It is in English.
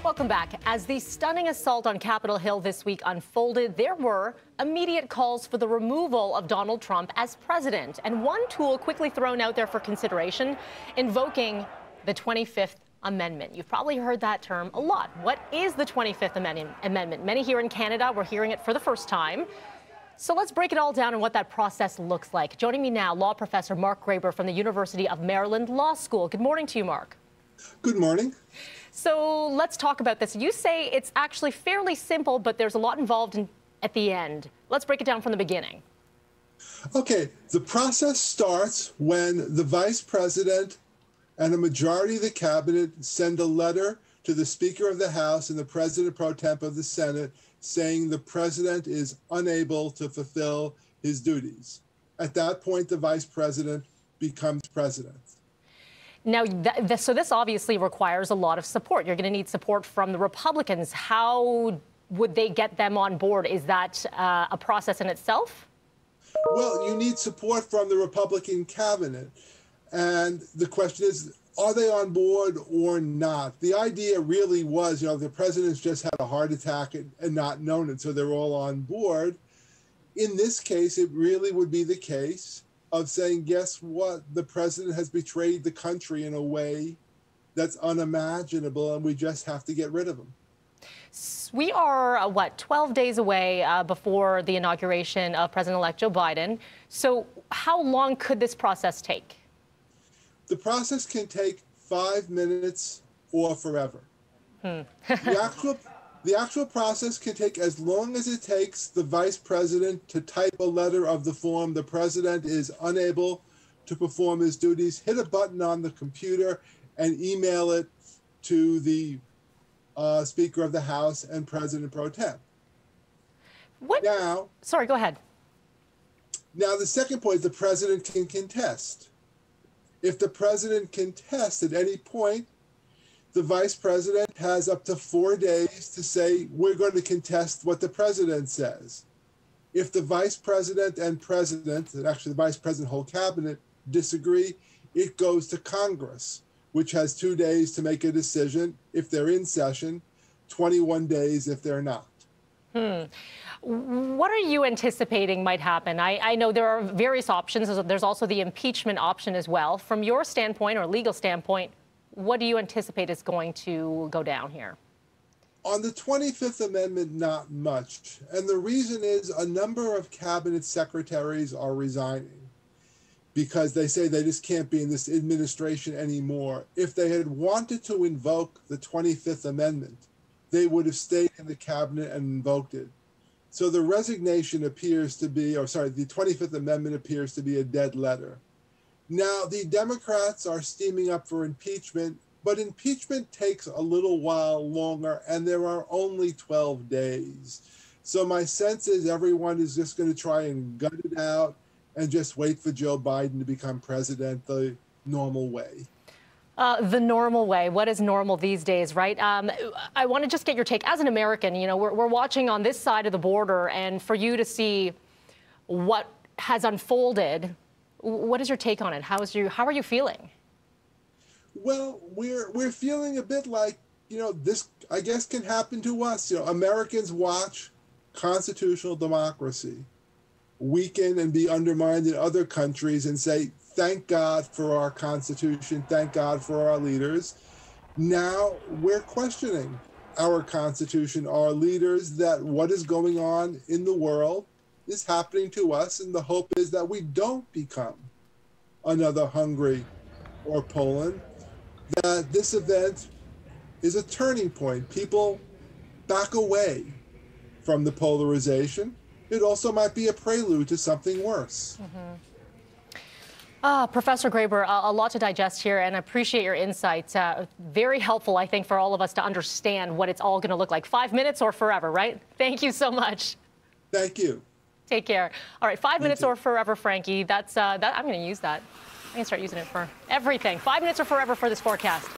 Welcome back. As the stunning assault on Capitol Hill this week unfolded, there were immediate calls for the removal of Donald Trump as president. And one tool quickly thrown out there for consideration, invoking the 25th Amendment. You've probably heard that term a lot. What is the 25th Amendment? Many here in Canada were hearing it for the first time. So let's break it all down and what that process looks like. Joining me now, law professor Mark Graber from the University of Maryland Law School. Good morning to you, Mark. Good morning. So let's talk about this. You say it's actually fairly simple, but there's a lot involved at the end. Let's break it down from the beginning. Okay, the process starts when the vice president and a majority of the cabinet send a letter to the Speaker of the House and the President pro tem of the Senate saying the president is unable to fulfill his duties. At that point, the vice president becomes president. Now, so this obviously requires a lot of support. You're going to need support from the Republicans. How would they get them on board? Is that a process in itself? Well, you need support from the Republican cabinet. And the question is, are they on board or not? The idea really was, the president's just had a heart attack and not known it, so they're all on board. In this case, it really would be the case of saying, guess what? The president has betrayed the country in a way that's unimaginable, and we just have to get rid of him. We are, 12 days away before the inauguration of President-elect Joe Biden. So how long could this process take? The process can take 5 minutes or forever. The actual process can take as long as it takes the vice president to type a letter of the form the president is unable to perform his duties, hit a button on the computer, and email it to the Speaker of the House and President pro tem. Sorry, go ahead. Now, the second point, the president can contest. If the president contests at any point, the vice president has up to 4 days to say, we're going to contest what the president says. If the vice president and president, and actually the vice president, whole cabinet, disagree, it goes to Congress, which has 2 days to make a decision if they're in session, 21 days if they're not. What are you anticipating might happen? I know there are various options. There's also the impeachment option as well. From your standpoint or legal standpoint, what do you anticipate is going to go down here? On the 25th Amendment, not much. And the reason is a number of cabinet secretaries are resigning because they say they just can't be in this administration anymore. If they had wanted to invoke the 25th Amendment, they would have stayed in the cabinet and invoked it. So the resignation appears to be, the 25th Amendment appears to be a dead letter. Now, the Democrats are steaming up for impeachment, but impeachment takes a little while longer, and there are only 12 days. So my sense is everyone is just going to try and gut it out and just wait for Joe Biden to become president the normal way. The normal way. What is normal these days, right? I want to just get your take. As an American, we're watching on this side of the border, and for you to see what has unfolded, what is your take on it? How are you feeling? Well, we're feeling a bit like, this, I guess, can happen to us. Americans watch constitutional democracy weaken and be undermined in other countries and say, thank God for our Constitution, thank God for our leaders. Now we're questioning our Constitution, our leaders, that what is going on in the world is happening to us, and the hope is that we don't become another Hungary or Poland, that this event is a turning point. People back away from the polarization. It also might be a prelude to something worse. Professor Graber, a lot to digest here, and I appreciate your insights. Very helpful, I think, for all of us to understand what it's all going to look like. 5 minutes or forever, right? Thank you so much. Thank you. Take care. All right, 5 minutes or forever, Frankie. I'm going to use that. I'm going to start using it for everything. 5 minutes or forever for this forecast.